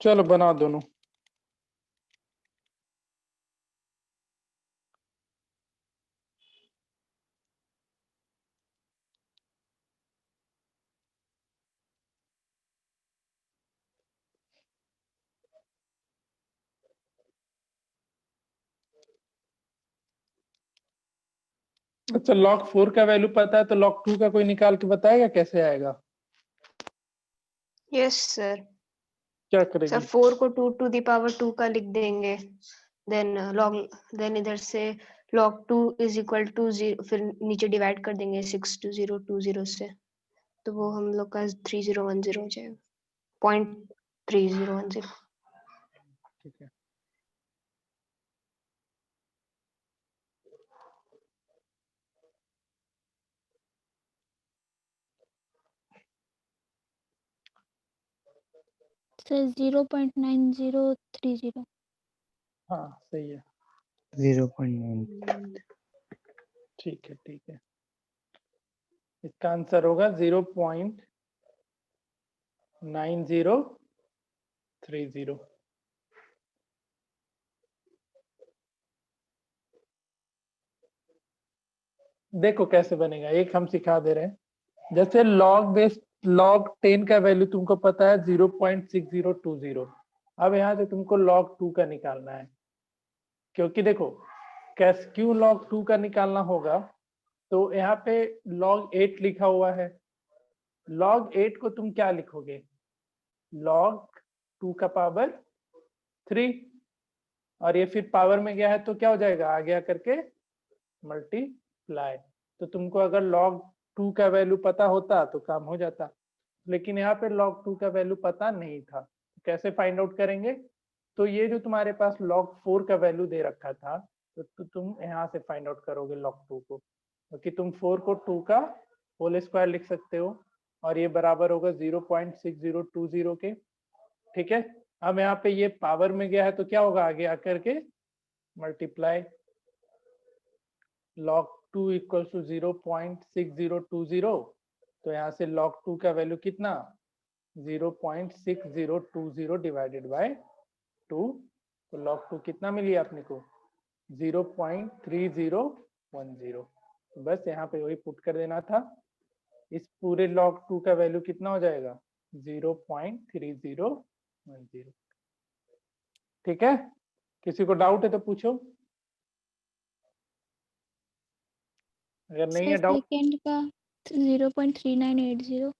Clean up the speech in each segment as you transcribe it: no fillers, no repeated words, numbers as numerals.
चलो बना दोनों। अच्छा, log 4 का वैल्यू पता है तो log 2 का कोई निकाल के बताएगा कैसे आएगा? Yes sir. क्या सर करेगी? 4 को 2 टू द पावर 2 का लिख देंगे, देन इधर से log 2 इज इक्वल टू 0, फिर नीचे डिवाइड कर देंगे 62020 से, तो वो हम लोग का 3010 हो जाएगा, 0.3010। ठीक है। सर 0.9030। हाँ सही है। 0.9। ठीक है ठीक है, इसका आंसर होगा 0.9030। देखो कैसे बनेगा, एक हम सिखा दे रहे हैं। जैसे log 10 का वैल्यू तुमको पता है 0.6020। अब यहाँ से तुमको log 2 का निकालना है, क्योंकि देखो क्यों log 2 का निकालना होगा, तो यहाँ पे log 8 लिखा हुआ है। log 8 को तुम क्या लिखोगे? log 2 का पावर 3, और ये फिर पावर में गया है तो क्या हो जाएगा, आगे आकर के मल्टीप्लाई। तो तुमको अगर log 2 का वैल्यू पता होता तो काम हो जाता, लेकिन यहाँ पे log 2 का वैल्यू पता नहीं था। तो कैसे फाइंड आउट करेंगे? तो ये जो तुम्हारे पास log 4 का वैल्यू दे रखा था, तो तुम यहाँ से फाइंड आउट करोगे log 2 को, क्योंकि तुम 4 को 2 का होल स्क्वायर लिख सकते हो, और ये बराबर होगा 0.6020 के। ठीक है, अब यहाँ पे ये पावर में गया है तो क्या होगा, आगे आकर के मल्टीप्लाई। log 2 इक्वल टू 0.6020, तो यहाँ से log 2 का वैल्यू कितना, 0.6020 डिवाइडेड बाय 2, तो log 2 कितना मिली अपने को, 0.3010। तो बस यहाँ पे वही पुट कर देना था। इस पूरे log 2 का वैल्यू कितना हो जाएगा, 0.3010। ठीक है, किसी को डाउट है तो पूछो, अगर नहीं सर है डाउट। सेकंड का 0.3980।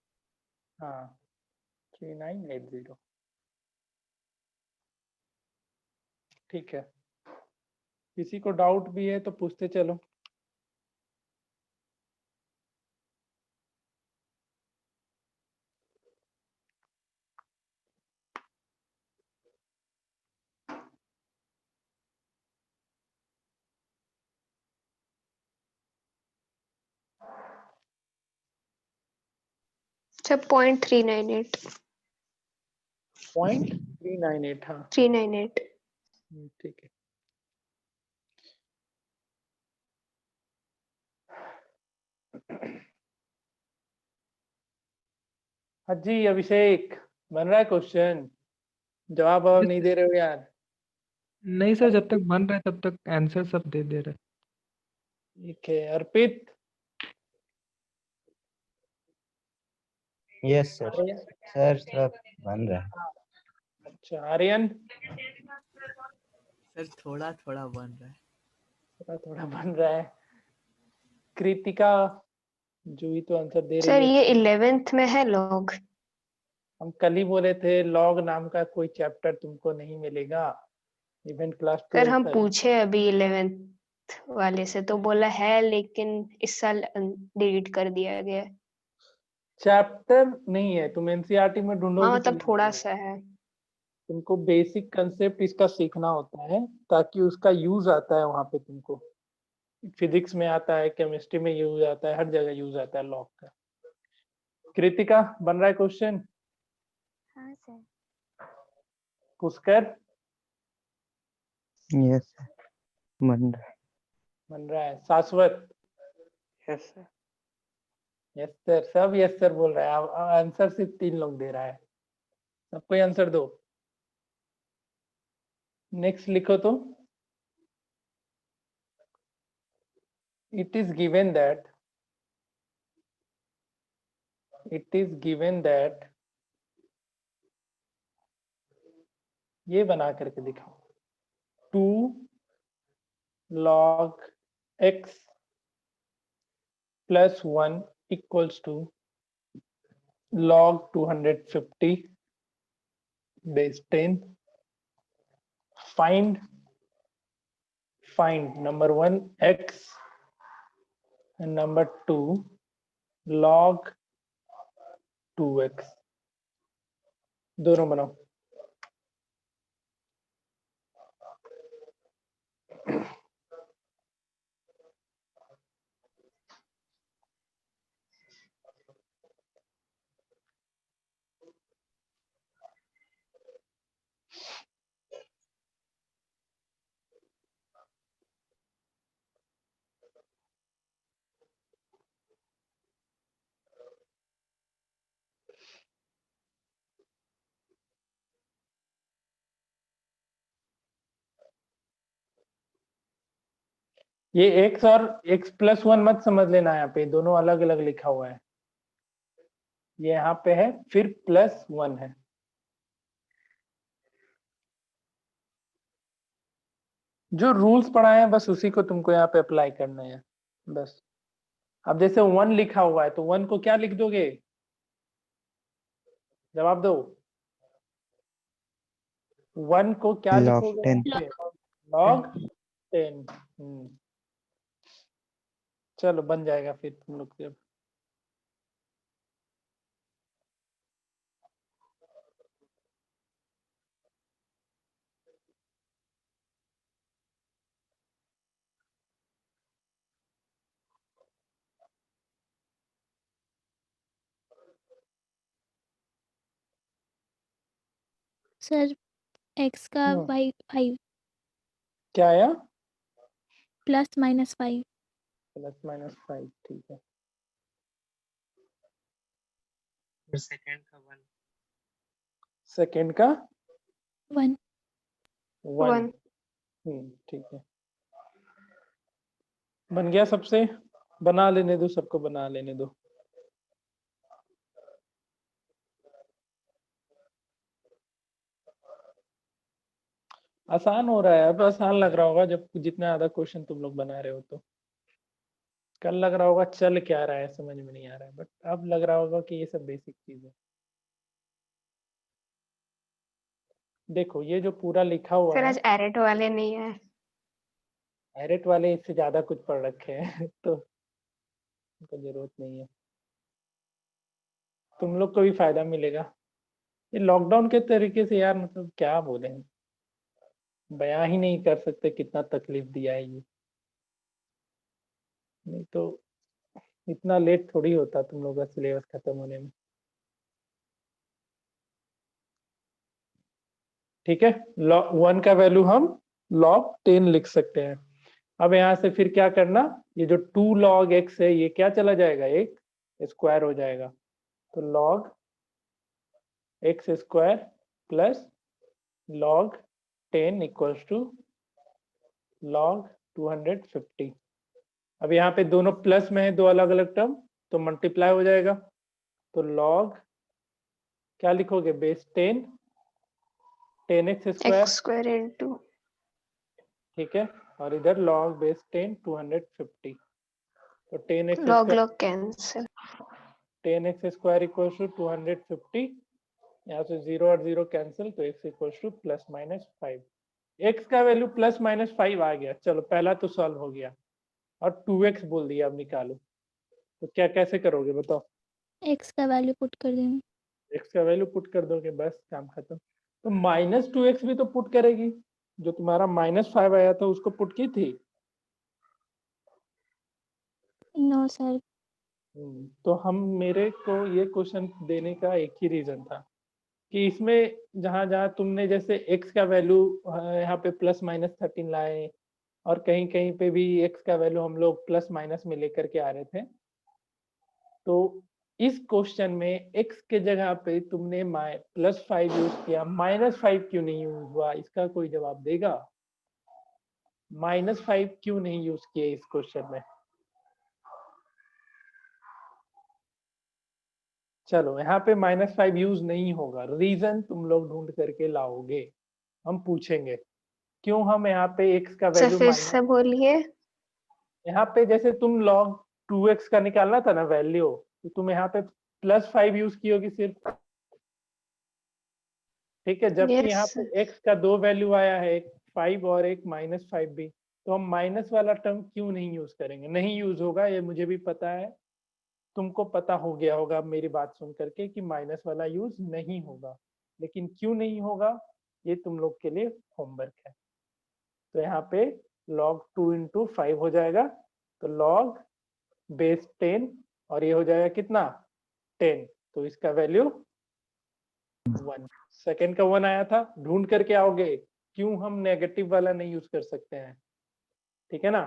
हाँ 3980। ठीक है, किसी को डाउट भी है तो पूछते चलो। अच्छा 0.398। 0.398, हाँ 398। ठीक है। हाँ जी अभिषेक, बन रहा है क्वेश्चन, जवाब अब नहीं दे रहे हो यार। नहीं सर, जब तक बन रहा है तब तक आंसर सब दे दे रहे। ठीक है, अर्पित। Yes sir. सर सब बन रहा है। अच्छा आर्यन। सर थोड़ा थोड़ा बन रहा है। थोड़ा थोड़ा बन रहा है। कृतिका, जूही तो आंसर दे रही सर है। ये 11th में है log। हम कल ही बोले थे लॉग नाम का कोई चैप्टर तुमको नहीं मिलेगा, इवन क्लास सर 12 हम तक। पूछे अभी 11th वाले से, तो बोला है लेकिन इस साल डिलीट कर दिया गया है। चैप्टर नहीं है, तुम एनसीईआरटी में हाँ ढूंढोगे तो मतलब थोड़ा मिलेगा। सा है। तुमको बेसिक कंसेप्ट इसका सीखना होता है, ताकि उसका यूज आता है वहां पे तुमको। फिजिक्स में आता है, केमिस्ट्री में यूज आता है, हर जगह यूज आता है लॉग का। कृतिका, बन रहा है क्वेश्चन? हाँ सर। पुष्कर, यस सर, बन रहा है। बन रहा है। शाश्वत, यस सर। यस सर, सब यस सर बोल रहा है। आंसर सिर्फ 3 लोग दे रहा है, सबको आंसर दो। नेक्स्ट लिखो तो it is given that ये बना करके दिखाओ 2 log x plus 1 equals to log 250 base 10. Find number 1 x and number 2 log 2x. दोनों बनाओ। ये x और x plus 1 मत समझ लेना, यहाँ पे दोनों अलग अलग लिखा हुआ है। ये यहाँ पे है फिर प्लस 1 है। जो रूल्स पढ़ाए हैं बस उसी को तुमको यहाँ पे अप्लाई करना है बस। अब जैसे 1 लिखा हुआ है तो 1 को क्या लिख दोगे, जवाब दो। 1 को क्या log लिखोगे? 10 log 10। चलो बन जाएगा फिर तुम लोग जब। सर x का y 5 क्या आया? प्लस माइनस 5 प्लस माइनस 5, ठीक है। सेकंड का 1 सेकंड का 1 1। ठीक है, बन गया सबसे। बना लेने दो, सबको बना लेने दो। आसान हो रहा है अब, आसान लग रहा होगा जब जितना ज्यादा क्वेश्चन तुम लोग बना रहे हो तो। कल लग रहा होगा चल क्या रहा है समझ में नहीं आ रहा है, बट अब लग रहा होगा कि ये सब बेसिक चीज है। देखो ये जो पूरा लिखा हुआ सर है, आज एरेट वाले नहीं है। एरेट वाले इससे ज्यादा कुछ पढ़ रखे हैं तो उनको जरूरत नहीं है। तुम लोग को भी फायदा मिलेगा। ये लॉकडाउन के तरीके से यार मतलब क्या बोले, बयां ही नहीं कर सकते कितना तकलीफ दिया है ये। नहीं तो इतना लेट थोड़ी होता तुम लोग का सिलेबस खत्म होने में। ठीक है, log 1 का वैल्यू हम log 10 लिख सकते हैं। अब यहाँ से फिर क्या करना, ये जो 2 log x है ये क्या चला जाएगा, एक स्क्वायर हो जाएगा। तो log x square plus log 10 equals to log 250। अब यहाँ पे दोनों प्लस में है, दो अलग अलग टर्म, तो मल्टीप्लाई हो जाएगा। तो log क्या लिखोगे, base 10 10x square, x square into ठीक है, और इधर log बेस 10 250। तो 10x log square, log cancel. 10x square equals to 250। यहाँ से 0 और 0 कैंसिल, तो x equals to plus minus 5। x का वैल्यू प्लस माइनस 5 आ गया। चलो पहला तो सॉल्व हो गया और 2x बोल दिया, अब निकालो। तो क्या कैसे करोगे बताओ? x का वैल्यू पुट कर देंगे। x का वैल्यू पुट कर दोगे, बस काम खत्म। तो माइनस 2x भी तो पुट करेगी, जो तुम्हारा माइनस 5 आया था उसको पुट की थी। No sir. तो हम मेरे को ये क्वेश्चन देने का एक ही रीजन था कि इसमें जहां जहां तुमने जैसे x का वैल्यू यहाँ पे प्लस माइनस 13 लाए, और कहीं कहीं पे भी x का वैल्यू हम लोग प्लस माइनस में लेकर के आ रहे थे, तो इस क्वेश्चन में x के जगह पे तुमने +5 यूज किया, -5 क्यों नहीं यूज हुआ? इसका कोई जवाब देगा? -5 क्यों नहीं यूज किए इस क्वेश्चन में? चलो यहाँ पे -5 यूज नहीं होगा, रीजन तुम लोग ढूंढ करके लाओगे, हम पूछेंगे क्यों हम यहाँ पे x का सर वैल्यू फिर से बोलिए। यहाँ पे जैसे तुम log 2x का निकालना था ना वैल्यू, तो तुम यहाँ पे +5 यूज की होगी सिर्फ, ठीक है, जबकि यहाँ यस पे x का 2 वैल्यू आया है, एक 5 और एक -5 भी, तो हम माइनस वाला टर्म क्यों नहीं यूज करेंगे? नहीं यूज होगा, ये मुझे भी पता है, तुमको पता हो गया होगा मेरी बात सुन करके कि माइनस वाला यूज नहीं होगा, लेकिन क्यों नहीं होगा ये तुम लोग के लिए होमवर्क है। तो यहाँ पे log 2 इंटू 5 हो जाएगा, तो log बेस 10 और ये हो जाएगा कितना 10, तो इसका वैल्यू 1, सेकेंड का 1 आया था, ढूंढ करके आओगे क्यों हम नेगेटिव वाला नहीं यूज कर सकते हैं, ठीक है ना।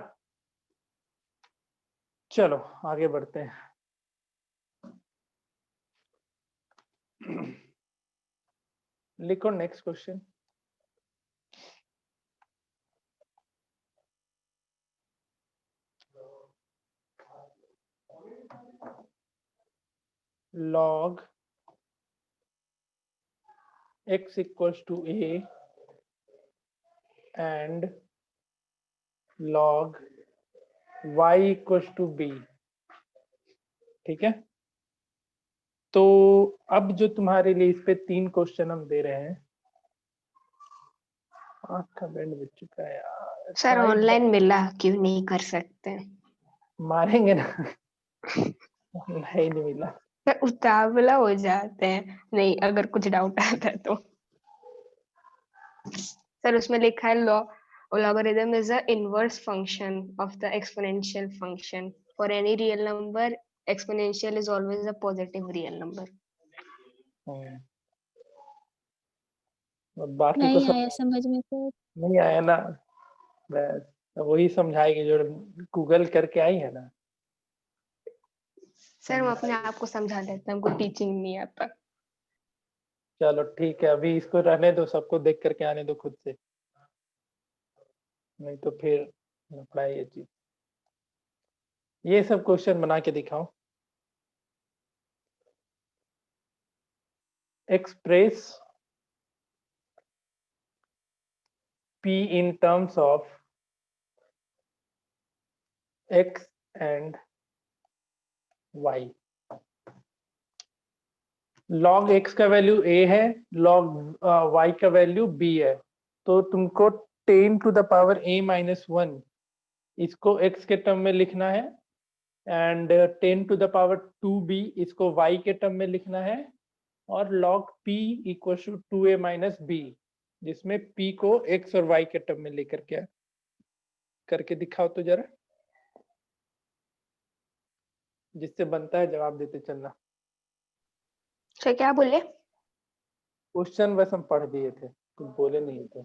चलो आगे बढ़ते हैं। लिखो next question. log x equals to a and log y equals to b, ठीक है। तो अब जो तुम्हारे लिए इस पे 3 क्वेश्चन हम दे रहे हैं, आँख का बैंड बज चुका है यार, सर साइड ऑनलाइन मिला, क्यों नहीं कर सकते? मारेंगे ना। नहीं मिला। सर उतावला हो जाते हैं, नहीं अगर कुछ डाउट आता है तो। सर उसमें लिखा है logarithm is the inverse function of the exponential function. For any real number, exponential is always a positive real number. और बाकी को नहीं सब आया समझ में सर। नहीं आया ना, बस वही समझाएगी जो गूगल करके आई है ना। सर हम अपने आप को समझा देते हैं, हमको टीचिंग नहीं आता। चलो ठीक है, अभी इसको रहने दो, सबको देख करके आने दो खुद से, नहीं तो फिर लफड़ा ये चीज। ये सब क्वेश्चन बना के दिखाओ। Express p in terms of x and y। log x का वैल्यू a है, log y का वैल्यू b है, तो तुमको 10 to the power a minus 1 इसको x के टर्म में लिखना है, and 10 to the power 2b इसको y के टर्म में लिखना है, और log p equals to 2a minus b, जिसमें p को x और y के टर्म में लेकर के करके दिखाओ तो जरा, जिससे बनता है जवाब देते चलना। सर क्या बोले? क्वेश्चन बस हम पढ़ दिए थे, कुछ बोले नहीं थे।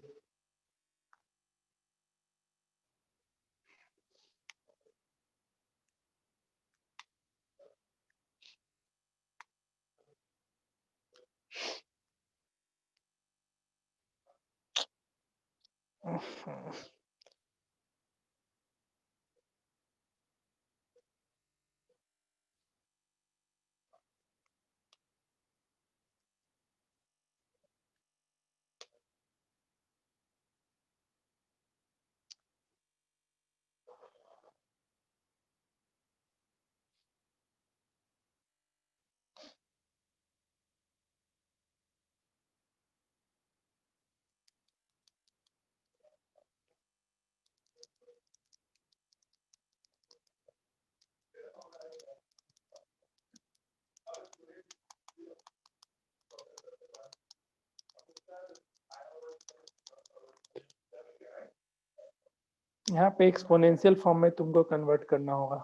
यहाँ पे एक्सपोनेंशियल फॉर्म में तुमको कन्वर्ट करना होगा।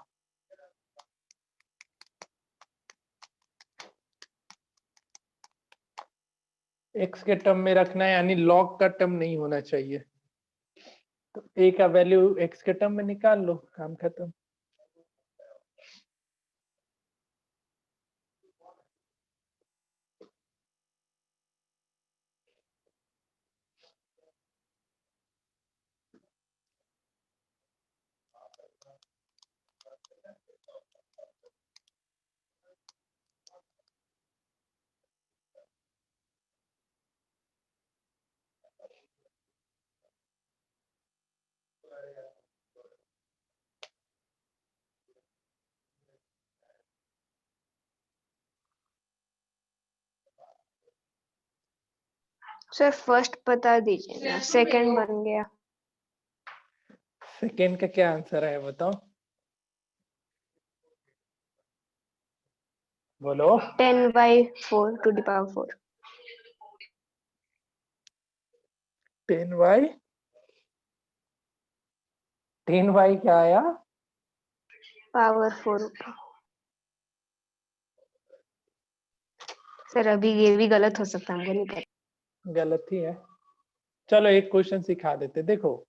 x के टर्म में रखना है, यानी log का टर्म नहीं होना चाहिए, तो a का वैल्यू x के टर्म में निकाल लो, काम खत्म। सर फर्स्ट बता दीजिए ना, सेकंड बन गया। सेकेंड का क्या आंसर है बताओ, बोलो। 10/4 to the power 4। 10y, 10y क्या आया? पावर 4। सर अभी ये भी गलत हो सकता है, हमको नहीं पता। गलत ही है। चलो एक क्वेश्चन सिखा देते, देखो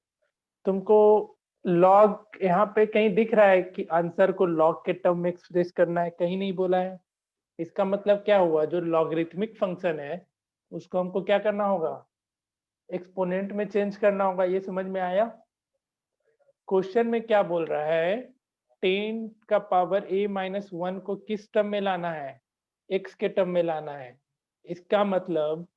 तुमको लॉग यहाँ पे कहीं दिख रहा है कि आंसर को लॉग के टर्म में एक्सप्रेस करना है? कहीं नहीं बोला है। इसका मतलब क्या हुआ, जो लॉगरिथमिक फंक्शन है उसको हमको क्या करना होगा, एक्सपोनेंट में चेंज करना होगा। ये समझ में आया? क्वेश्चन में क्या बोल रहा है, 10 का पावर a-1 को किस टर्म में लाना है, x के टर्म में लाना है। इसका मतलब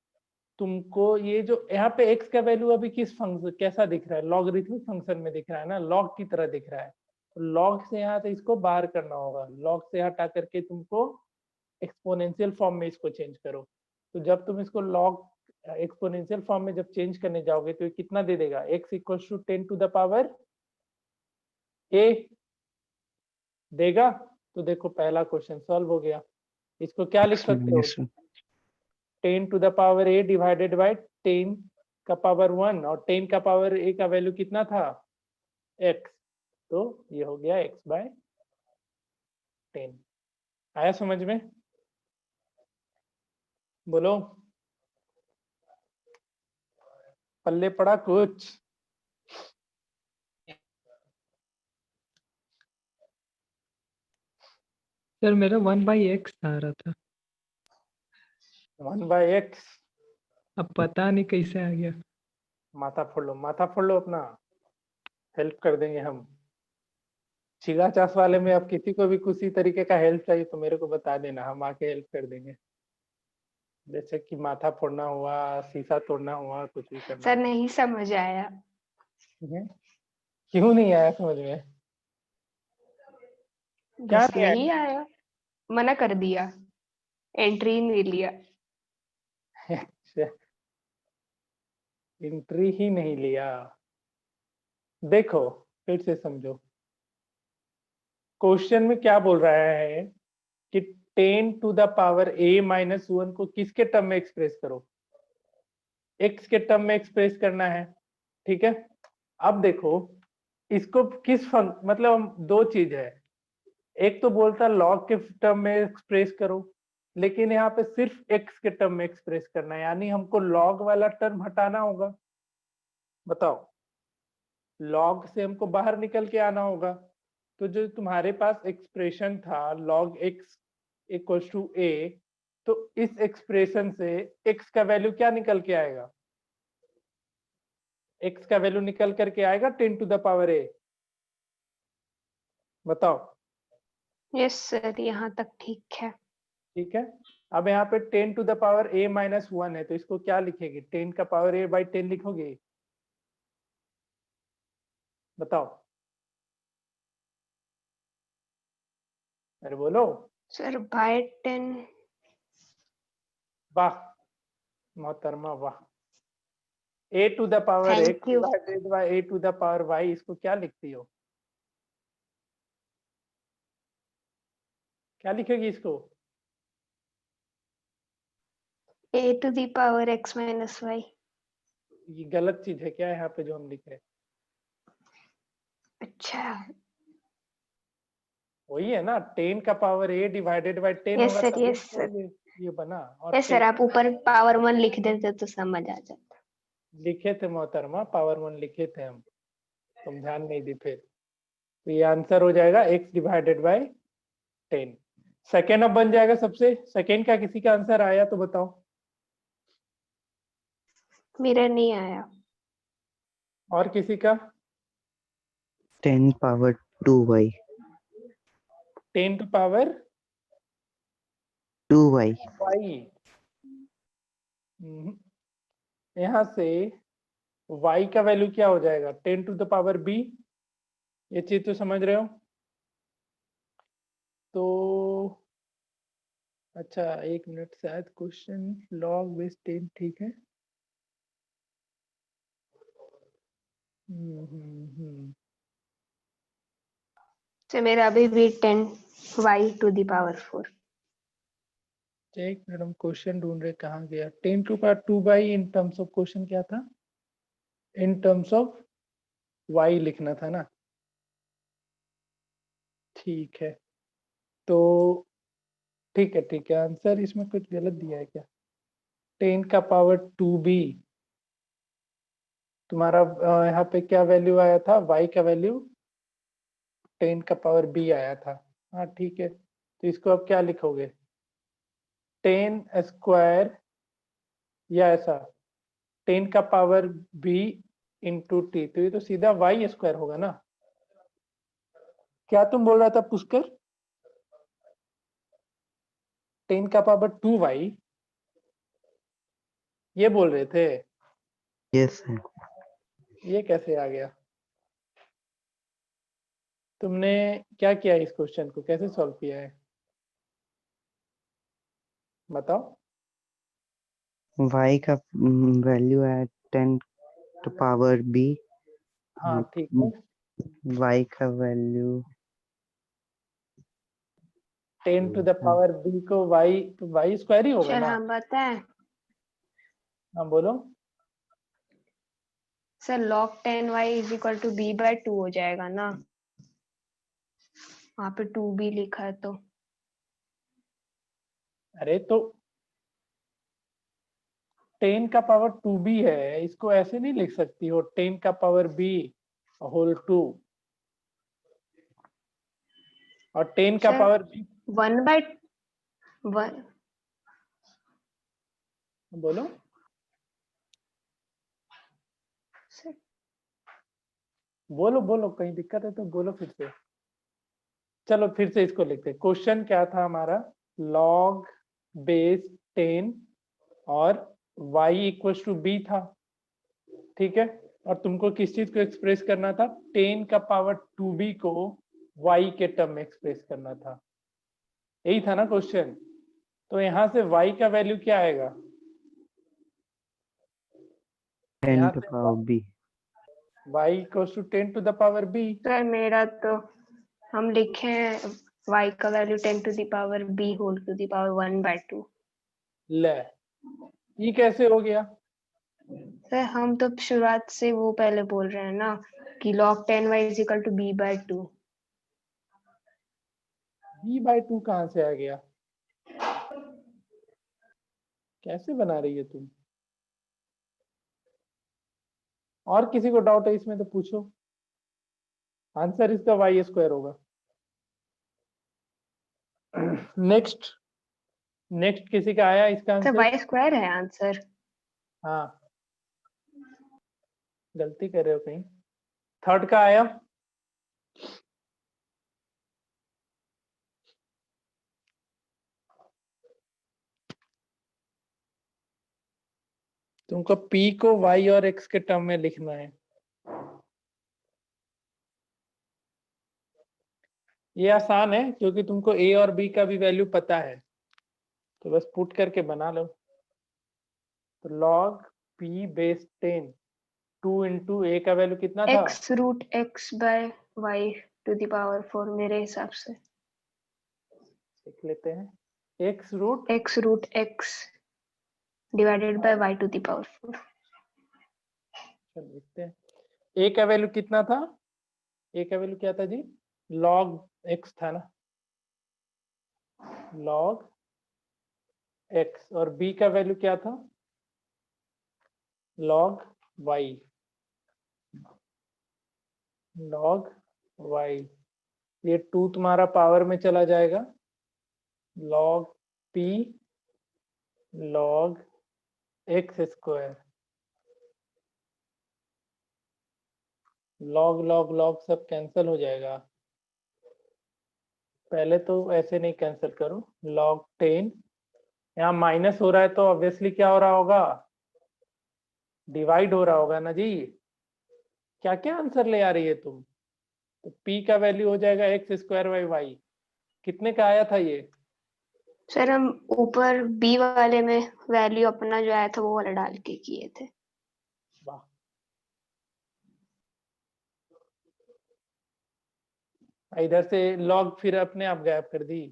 तुमको ये जो यहाँ पे x का वैल्यू अभी किस फंक्शन कैसा दिख रहा है, लॉगरिथमिक फंक्शन में दिख रहा है ना, लॉग की तरह दिख रहा है। लॉग से यहाँ से इसको बाहर करना होगा, लॉग से हटा करके तुमको एक्सपोनेंशियल फॉर्म में इसको चेंज करो। तो जब तुम इसको लॉग एक्सपोनेंशियल फॉर्म में जब चेंज करने जाओगे तो ये कितना दे देगा, x equal to 10 to the power a देगा। तो देखो पहला क्वेश्चन सॉल्व हो गया। इसको क्या लिख सकते हो, 10 to the power a divided by 10 का पावर 1, और 10 का पावर a का वैल्यू कितना था, x। तो ये हो गया x/10। आया समझ में? बोलो, पल्ले पड़ा कुछ? सर मेरा 1/x आ रहा था, 1/x। अब पता नहीं कैसे आ गया। माथा फोड़ लो, माथा फोड़ लो अपना, हेल्प कर देंगे हम। छिगा चास वाले में अब किसी को भी किसी तरीके का हेल्प चाहिए तो मेरे को बता देना, हम आके हेल्प कर देंगे। जैसे कि माथा फोड़ना हुआ, शीशा तोड़ना हुआ, कुछ भी करना सर नहीं समझ आया। हुआ। क्यों नहीं आया समझ में? क्या बस नहीं नहीं आया, मना कर दिया, एंट्री नहीं लिया। आया? अच्छा, एंट्री ही नहीं लिया। देखो फिर से समझो, क्वेश्चन में क्या बोल रहा है कि 10 टू द पावर a-1 को किसके टर्म में एक्सप्रेस करो, x के टर्म में एक्सप्रेस करना है। ठीक है, अब देखो इसको मतलब दो चीज है, एक तो बोलता लॉग के टर्म में एक्सप्रेस करो, लेकिन यहाँ पे सिर्फ x के टर्म में एक्सप्रेस करना है, यानी हमको लॉग वाला टर्म हटाना होगा। बताओ, लॉग से हमको बाहर निकल के आना होगा। तो जो तुम्हारे पास एक्सप्रेशन था log x equals to a, तो इस एक्सप्रेशन से x का वैल्यू क्या निकल के आएगा, x का वैल्यू निकल करके आएगा 10 टू द पावर a। बताओ। यस सर, यहाँ तक ठीक है। ठीक है, अब यहाँ पे 10 टू द पावर a-1 है, तो इसको क्या लिखेगी, 10 का पावर a/10 लिखोगे? बताओ, अरे बोलो। Sir by 10। वाह मोहतरमा वाह। a to the power x thank you. Divided by a to the power y, इसको क्या लिखती हो, क्या लिखेगी इसको? a to the power x minus y। ये गलत चीज है क्या यहाँ पे जो हम लिख रहे हैं? अच्छा। वही है ना, 10 का power a divided by 10 yes होगा सर, तभी यस तो सर, ये बना। और यस सर, आप ऊपर पावर 1 लिख देते तो समझ आ जाता। लिखे थे मोहतरमा, पावर 1 लिखे थे हम, तुम ध्यान नहीं दी फिर। तो ये आंसर हो जाएगा x डिवाइडेड बाय 10। सेकेंड अब बन जाएगा सबसे, सेकेंड का किसी का आंसर आया तो बताओ। मेरा नहीं आया। और किसी का? 10 power 2y 10 to power 2y y। यहाँ से y का वैल्यू क्या हो जाएगा, 10 टू द पावर b। ये चीज तो समझ रहे हो? तो अच्छा एक मिनट, शायद क्वेश्चन लॉग बेस 10 ठीक है। हम्म। तो मेरा अभी भी 10y⁴। एक मिनट, हम क्वेश्चन ढूंढ रहे कहाँ गया। 10⁴ इन टर्म्स ऑफ क्वेश्चन क्या था? इन टर्म्स ऑफ y लिखना था ना। ठीक है, तो ठीक है, आंसर इसमें कुछ गलत दिया है क्या? 10⁻²b तुम्हारा यहाँ पे क्या वैल्यू आया था? y का वैल्यू 10⁻b आया था। हाँ ठीक है, तो इसको अब क्या लिखोगे? 10² या ऐसा 10⁻b इंटू टी, तो ये तो सीधा y² होगा ना। क्या तुम बोल रहा था पुष्कर? 10⁻² ये बोल रहे थे? Yes sir. ये कैसे आ गया? तुमने क्या किया इस क्वेश्चन को, कैसे सॉल्व किया है बताओ? y का वैल्यू है 10⁻b। हाँ ठीक है, y का वैल्यू 10⁻b को y² ही होगा सर ना। हम बताएं, हाँ बोलो। सर log 10y = b/2 हो जाएगा ना, वहाँ पे 2b लिखा है तो। अरे तो 10⁻²b है, इसको ऐसे नहीं लिख सकती हो 10⁻b² और 10⁻b 1/1। बोलो। सर बोलो बोलो, कहीं दिक्कत है तो बोलो फिर से। चलो फिर से इसको लिखते हैं। क्वेश्चन क्या था हमारा? log बेस 10 और y=b था, ठीक है। और तुमको किस चीज को एक्सप्रेस करना था? 10⁻²b को y के टर्म में एक्सप्रेस करना था, यही था ना क्वेश्चन। तो यहाँ से y का वैल्यू क्या आएगा? यहाँ से 10⁻b। y=10⁻b। सर मेरा तो हम लिखे हैं y का वैल्यू 10⁻b⁴ 1/2। ले, ये कैसे हो गया? सर हम तो शुरुआत से वो पहले बोल रहे हैं ना कि log 10y = b/2। b/2 कहाँ से आ गया? कैसे बना रही है तुम? और किसी को डाउट है इसमें तो पूछो। आंसर इसका y² होगा। नेक्स्ट किसी का आया इसका सर आंसर? y² है आंसर। हाँ, गलती कर रहे हो कहीं। थर्ड का आया? तुमको p को y और x के टर्म में लिखना है। ये आसान है क्योंकि तुमको a और b का भी वैल्यू पता है, तो बस पुट करके बना लो। तो log p base 10 2 into a का वैल्यू कितना था? x√x/y⁴ मेरे हिसाब से। देख लेते हैं। x√। x√x / y⁴। चलो देखते हैं a का वैल्यू कितना था। a का वैल्यू क्या था जी? log x था ना, log x। और b का वैल्यू क्या था? log y, log y। ये 2 तुम्हारा पावर में चला जाएगा, log p log x²। log log log सब कैंसिल हो जाएगा। पहले तो ऐसे नहीं कैंसिल करो। log 10 यहाँ माइनस हो रहा है तो ऑब्वियसली क्या हो रहा होगा? डिवाइड हो रहा होगा ना जी। क्या क्या आंसर ले आ रही है तुम? तो p का वैल्यू हो जाएगा x²/y। कितने का आया था ये? सर हम ऊपर b वाले में वैल्यू अपना जो आया था वो वाला डाल के किए थे। वाह, इधर से लॉग फिर अपने आप गायब कर दी।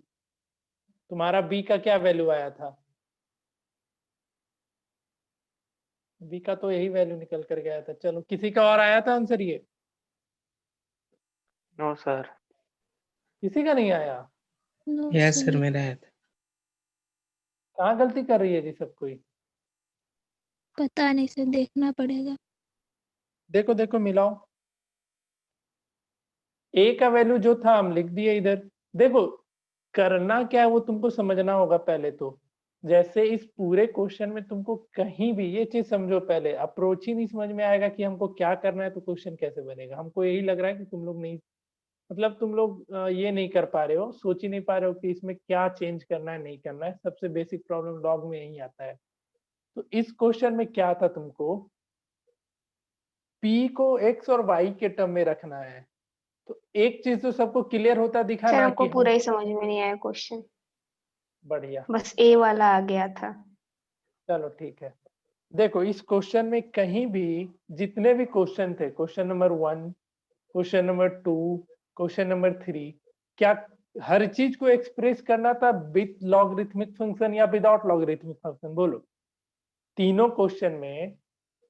तुम्हारा बी का क्या वैल्यू आया था? बी का तो यही वैल्यू निकल कर गया था। चलो किसी का और आया था आंसर ये? No sir. किसी का नहीं आया? No yes sir sir. मेरा है। कहाँ गलती कर रही है जी सब कोई? पता नहीं सर, देखना पड़ेगा। देखो देखो मिलाओ। ए का वैल्यू जो था हम लिख दिए इधर। देखो करना क्या है वो तुमको समझना होगा पहले तो। जैसे इस पूरे क्वेश्चन में तुमको कहीं भी ये चीज समझो, पहले अप्रोच ही नहीं समझ में आएगा कि हमको क्या करना है तो क्वेश्चन कैसे बनेगा। हमको यही लग रहा है कि तुम लोग नहीं, मतलब तुम लोग ये नहीं कर पा रहे हो, सोच ही नहीं पा रहे हो कि इसमें क्या चेंज करना है नहीं करना है। सबसे बेसिक प्रॉब्लम लॉग में यही आता है। तो इस क्वेश्चन में क्या था, तुमको p को x और y के टर्म में रखना है। तो एक चीज तो सबको क्लियर होता दिखा सर ना हमको कि पूरा हम, ही समझ में नहीं आया क्वेश्चन, बढ़िया, बस ए वाला आ गया था। चलो ठीक है। देखो इस क्वेश्चन में कहीं भी जितने भी क्वेश्चन थे, question number 1, question number 2, question number 3, क्या हर चीज को एक्सप्रेस करना था विथ लॉगरिथमिक फंक्शन या विदाउट लॉगरिथमिक फंक्शन? बोलो। तीनों क्वेश्चन में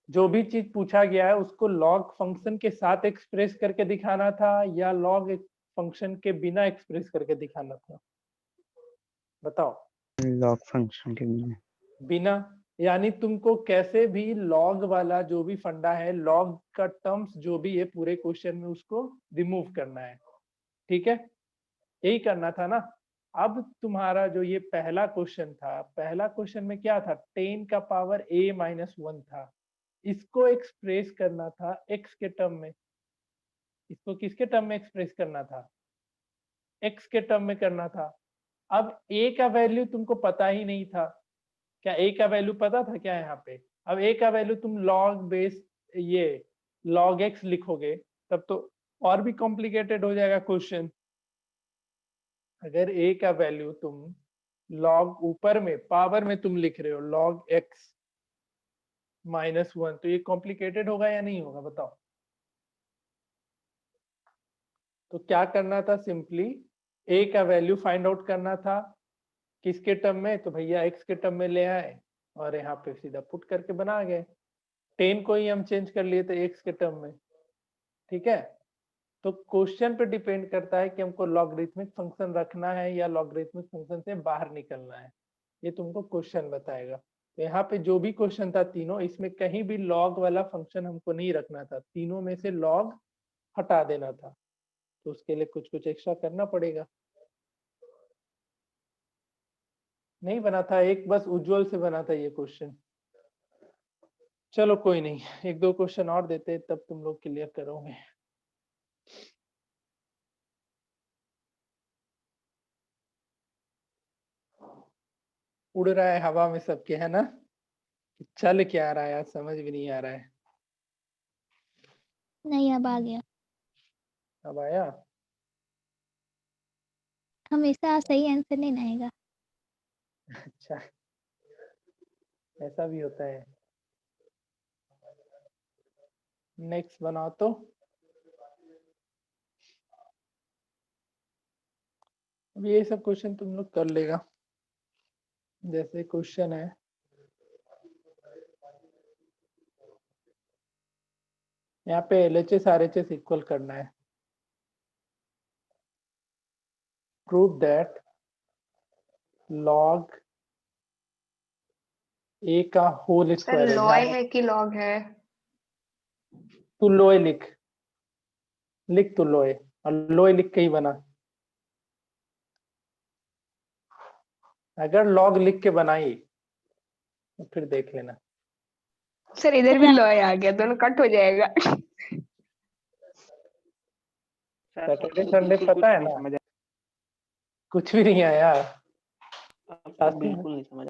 जो भी चीज पूछा गया है उसको लॉग फंक्शन के साथ एक्सप्रेस करके दिखाना था या लॉग फंक्शन के बिना एक्सप्रेस करके दिखाना था? बताओ। लॉग फंक्शन के बिना। बिना, यानी तुमको कैसे भी लॉग वाला जो भी फंडा है, लॉग का टर्म्स जो भी है पूरे क्वेश्चन में उसको रिमूव करना है। ठीक है, यही करना था ना। अब तुम्हारा जो ये पहला क्वेश्चन था, पहला क्वेश्चन में क्या था, 10 का पावर a-1 था। इसको एक्सप्रेस करना था x के टर्म में। इसको किसके टर्म में एक्सप्रेस करना था? x के टर्म में करना था। अब a का वैल्यू तुमको पता ही नहीं था। क्या a का वैल्यू पता था क्या यहाँ पे? अब a का वैल्यू तुम लॉग बेस ये लॉग x लिखोगे तब तो और भी कॉम्प्लिकेटेड हो जाएगा क्वेश्चन। अगर a का वैल्यू तुम लॉग ऊपर में पावर में तुम लिख रहे हो लॉग x -1, तो ये कॉम्प्लिकेटेड होगा या नहीं होगा? बताओ। तो क्या करना था, सिंपली a का वैल्यू फाइंड आउट करना था। किसके टर्म में? तो भैया x के टर्म में ले आए और यहाँ पे सीधा पुट करके बना गए। 10 को ही हम चेंज कर लिए थे x के टर्म में। ठीक है, तो क्वेश्चन पे डिपेंड करता है कि हमको लॉगरिथमिक फंक्शन रखना है या लॉगरिथमिक फंक्शन से बाहर निकलना है। ये तुमको क्वेश्चन बताएगा। तो यहाँ पे जो भी क्वेश्चन था तीनों, इसमें कहीं भी लॉग वाला फंक्शन हमको नहीं रखना था, तीनों में से लॉग हटा देना था। तो उसके लिए कुछ कुछ एक्स्ट्रा करना पड़ेगा। नहीं बना था, एक बस उज्जवल से बना था ये क्वेश्चन। चलो कोई नहीं, एक दो क्वेश्चन और देते तब तुम लोग क्लियर करोगे। उड़ रहा है हवा में सबके, है ना? चल क्या रहा है यार, समझ भी नहीं आ रहा है। नहीं, अब आ गया। अब आया? हमेशा सही आंसर नहीं ना आएगा। अच्छा, ऐसा भी होता है। नेक्स्ट बनाओ तो। अब ये सब क्वेश्चन तुम लोग कर लेगा। जैसे क्वेश्चन है, यहाँ पे LHS RHS इक्वल करना है। प्रूव दैट log a का होल सर स्क्वायर है। लॉय है कि लॉग है? तू लोए लिख, लिख तू लोए, और लोए लिख के ही बना। अगर लॉग लिख के बनाई तो फिर देख लेना। सर इधर भी लॉय आ गया, दोनों कट हो जाएगा। सैटरडे संडे पता है ना? कुछ भी नहीं आया। बिल्कुल नहीं समझ।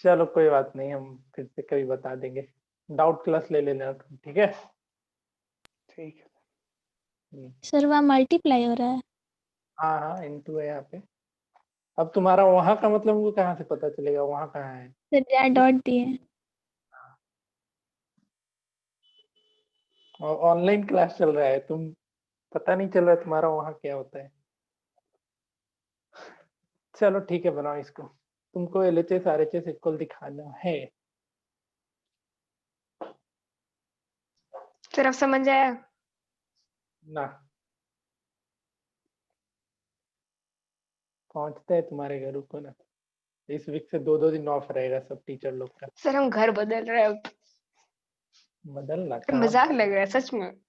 चलो कोई बात नहीं, हम फिर से कभी बता देंगे। डाउट क्लास ले लेना तुम, ठीक है? ठीक है। सर वहाँ मल्टीप्लाई हो रहा है। हाँ हाँ, इनटू है यहाँ पे। अब तुम्हारा वहां का मतलब हमको कहाँ से पता चलेगा वहां कहाँ है? सर जहाँ डॉट दिए हैं। और ऑनलाइन क्लास चल रहा है, तुम पता नहीं चल रहा तुम्हारा वहां क्या होता है। चलो ठीक है, बनाओ इसको। तुमको LHS RHS इक्वल दिखाना है। सर अब समझ आया? ना, पहुंचते हैं तुम्हारे घर, रुको ना। इस वीक से 2-2 दिन ऑफ रहेगा सब टीचर लोग का। सर हम घर बदल रहे हैं अब। बदलना सर, कहाँ मजाक बदल- लग रहा है सच में।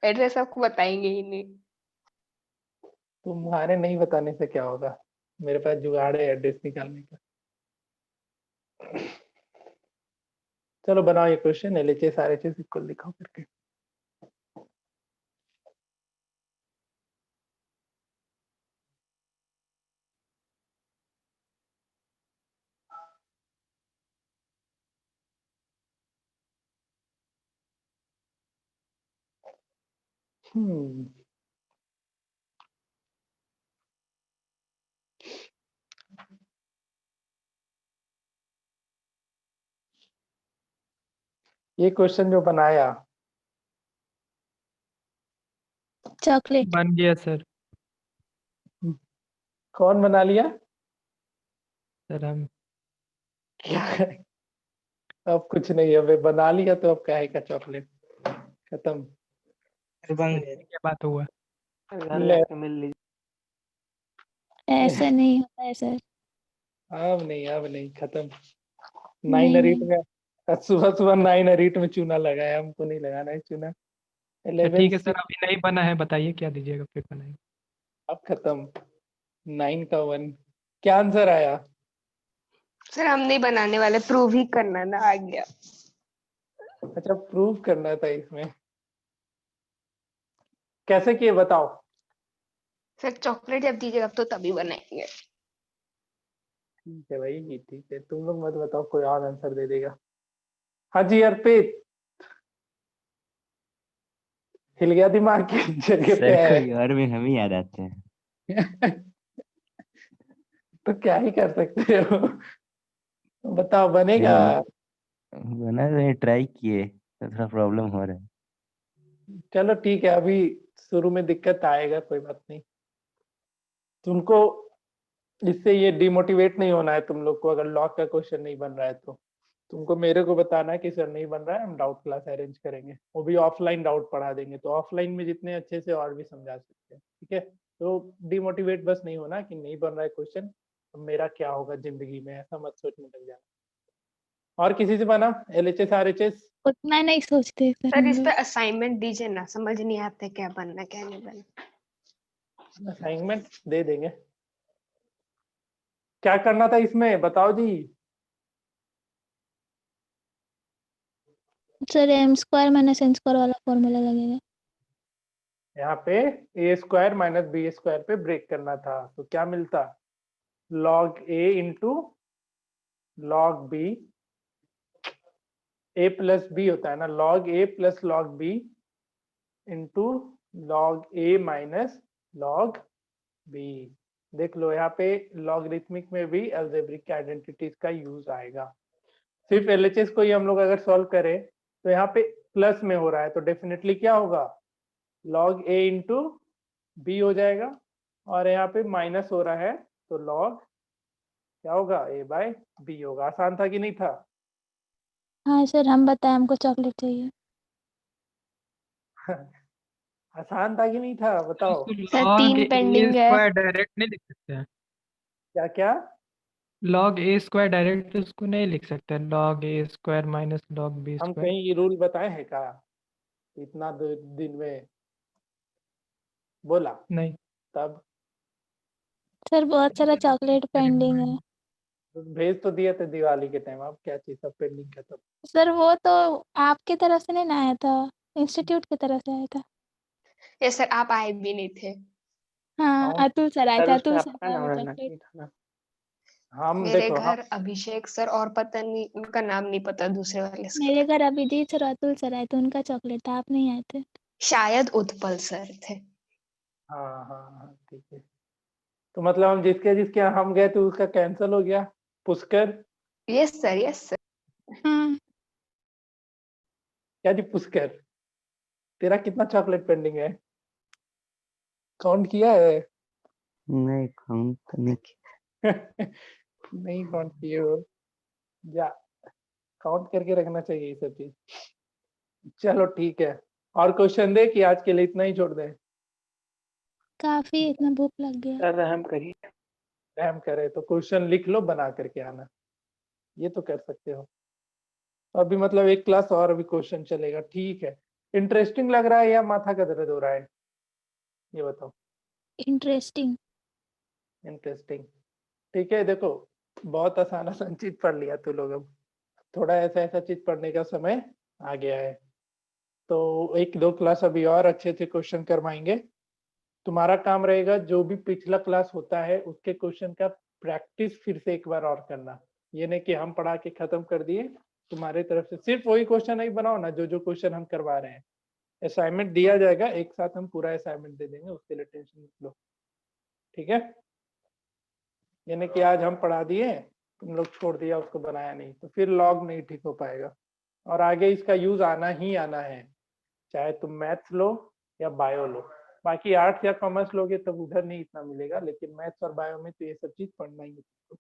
एड्रेस आपको बताएंगे ही नहीं। तुम्हारे नहीं बताने से क्या होगा, मेरे पास जुगाड़ है एड्रेस निकालने का। चलो बनाओ ये क्वेश्चन, LHS RHS इक्वल दिखाओ करके। हम्म ये क्वेश्चन जो बनाया, चॉकलेट। बन गया सर। कौन बना लिया? सर हम क्या करें? अब कुछ नहीं, अब बना लिया तो अब काहे का चॉकलेट, खत्म। बन गए। क्या बात हुआ? घर ले, जाके मिल लीजिए। ऐसा नहीं होता है सर। अब नहीं, खत्म। नहीं 9 अरीट नहीं। में आज सुबह सुबह 9 अरीट में चूना लगाया, हमको नहीं लगाना है चूना। अच्छा 11 ठीक है सर, अभी नहीं बना है, बताइए क्या दीजिएगा फिर बनाएंगे। अब खत्म। 9 का 1 क्या आंसर आया? सर हम नहीं बनाने वाले, प्रूव ही करना ना, आ गया। अच्छा, प्रूव करना था इसमें। कैसे किए बताओ? सर चॉकलेट जब दीजिएगा तो तभी बनाएंगे। ठीक है भाई, ठीक है, तुम लोग मत बताओ, कोई और आंसर दे देगा। हाँ जी अर्पित, हिल गया दिमाग की जगह पे सर है। कोई और भी हम ही याद आते हैं। तो क्या ही कर सकते हो, बताओ बनेगा? बना रहे, ट्राई किए तो थोड़ा प्रॉब्लम हो रहा है। चलो ठीक है, अभी शुरू में दिक्कत आएगा, कोई बात नहीं। तुमको इससे ये डिमोटिवेट नहीं होना है तुम लोग को, अगर लॉग का क्वेश्चन नहीं बन रहा है तो तुमको मेरे को बताना है कि सर नहीं बन रहा है, हम डाउट क्लास अरेंज करेंगे, वो भी ऑफलाइन डाउट पढ़ा देंगे, तो ऑफलाइन में जितने अच्छे से और भी समझा सकते हैं, ठीक है? तो डिमोटिवेट बस नहीं होना कि नहीं बन रहा है क्वेश्चन, तो मेरा क्या होगा जिंदगी में, ऐसा मत सोचने लग जाना। और किसी से बना LHS RHS? उतना नहीं सोचते सर सर हम इस पे लोग। असाइनमेंट दीजिए ना, समझ नहीं आता क्या बनना क्या नहीं बनना। असाइनमेंट दे देंगे। क्या करना था इसमें बताओ जी? Sir M square minus N square वाला फॉर्मूला लगेगा। यहाँ पे A² माइनस B² पे ब्रेक करना था, तो क्या मिलता? log A into log B, A plus B होता है ना, log A plus log B into log A minus log B। देख लो यहाँ पे लॉगरिथमिक में भी अलजेब्रिक आइडेंटिटीज का यूज आएगा। सिर्फ LHS को ही हम लोग अगर सॉल्व करें तो यहाँ पे प्लस में हो रहा है, तो डेफिनेटली क्या होगा, log A इंटू B हो जाएगा, और यहाँ पे माइनस हो रहा है तो log क्या होगा, A बाय B होगा। आसान था कि नहीं था? हाँ सर, हम बताएं हमको चॉकलेट चाहिए। आसान था कि नहीं था बताओ? सर लॉग 3 ए पेंडिंग है। स्क्वायर डायरेक्ट नहीं लिख सकते हैं। क्या क्या? लॉग ए स्क्वायर डायरेक्ट उसको नहीं लिख सकते, लॉग ए स्क्वायर माइनस लॉग बी हम स्क्वायर। कहीं ये रूल बताए हैं का, इतना दिन में बोला नहीं तब? सर बहुत सारा चॉकलेट पेंडिंग है। तो भेज तो दिए थे दिवाली के टाइम, अब क्या चीज सब पेंडिंग खत्म। सर वो तो आपके तरफ से नहीं ना आया था, इंस्टीट्यूट की तरफ से आया था। ये सर आप आए भी नहीं थे। हाँ, कौन? अतुल सर आए थे, सर उस पे अतुल सर आपका का नाम वो रहना चॉकलेट। चाहिए था ना। हम मेरे देखो घर अभिषेक सर और पता नहीं उनका नाम नहीं पता, दूसरे वाले सर। मेरे घर अभिजीत सर, अतुल सर आए थे, उनका चॉकलेट था, आप नहीं आए थे। शायद उत्पल सर थे। हाँ हाँ हाँ ठीक है, तो मतलब हम जिसके जिसके यहाँ हम गए थे उसका कैंसिल हो गया। Pushkar, yes sir, yes sir. हाँ क्या जी पुष्कर, तेरा कितना चॉकलेट पेंडिंग है? काउंट किया है? नहीं काउंट तो नहीं किया। नहीं काउंट किए हो? जा, काउंट करके रखना चाहिए ये सब चीज। चलो ठीक है, और क्वेश्चन दे कि आज के लिए इतना ही छोड़ दें? काफी, इतना भूख लग गया। सर रहम करिए। रहम करे तो क्वेश्चन लिख लो, बना करके आना, ये तो कर सकते हो। अभी मतलब एक क्लास और अभी क्वेश्चन चलेगा, ठीक है? इंटरेस्टिंग लग रहा है या माथा का दर्द हो रहा है, ये बताओ। इंटरेस्टिंग। इंटरेस्टिंग, ठीक है। देखो बहुत आसान आसान चीज पढ़ लिया तू लोग, अब थोड़ा ऐसा ऐसा चीज पढ़ने का समय आ गया है। तो एक दो क्लास अभी और अच्छे अच्छे क्वेश्चन करवाएंगे। तुम्हारा काम रहेगा जो भी पिछला क्लास होता है उसके क्वेश्चन का प्रैक्टिस फिर से एक बार और करना। ये नहीं कि हम पढ़ा के खत्म कर दिए, तुम्हारे तरफ से सिर्फ वही क्वेश्चन नहीं बनाओ ना जो जो क्वेश्चन हम करवा रहे हैं। असाइनमेंट दिया जाएगा, एक साथ हम पूरा असाइनमेंट दे देंगे, उसके लिए टेंशन मत लो, ठीक है? यानी कि आज हम पढ़ा दिए, तुम लोग छोड़ दिया, उसको बनाया नहीं, तो फिर लॉग नहीं ठीक हो पाएगा। और आगे इसका यूज आना ही आना है, चाहे तुम मैथ्स लो या बायो लो। बाकी आर्ट्स या कॉमर्स लोगे तब उधर नहीं इतना मिलेगा, लेकिन मैथ्स और बायो में तो ये सब चीज पढ़ना ही है तुमको।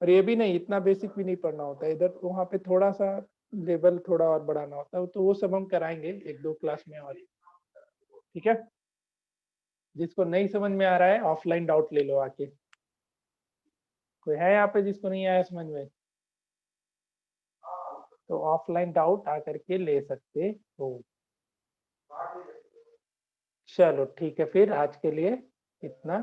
और ये भी नहीं, इतना बेसिक भी नहीं पढ़ना होता है इधर, वहाँ पे थोड़ा सा लेवल थोड़ा और बढ़ाना होता है, तो वो सब हम कराएंगे एक दो क्लास में और, ठीक है? जिसको नहीं समझ में आ रहा है ऑफलाइन डाउट ले लो आके। कोई है यहाँ पे जिसको नहीं आया समझ में? तो ऑफलाइन डाउट आकर के ले सकते हो। चलो ठीक है, फिर आज के लिए इतना